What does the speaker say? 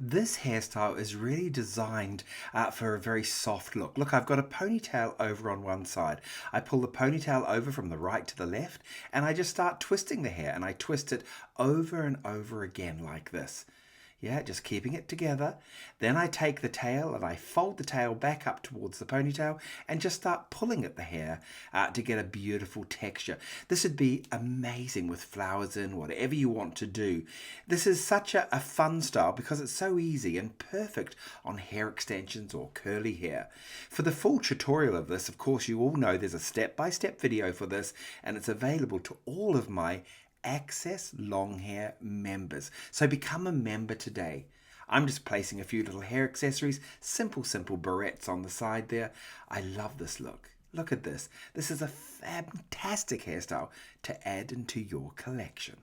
This hairstyle is really designed for a very soft look. Look, I've got a ponytail over on one side. I pull the ponytail over from the right to the left and I just start twisting the hair, and I twist it over and over again like this. Yeah, just keeping it together. Then I take the tail and I fold the tail back up towards the ponytail and just start pulling at the hair to get a beautiful texture. This would be amazing with flowers in, whatever you want to do. This is such a fun style because it's so easy and perfect on hair extensions or curly hair. For the full tutorial of this, of course, you all know there's a step-by-step video for this, and it's available to all of my Access Long Hair members. So become a member today. I'm just placing a few little hair accessories, simple barrettes on the side there. I love this look. Look at this. This is a fantastic hairstyle to add into your collection.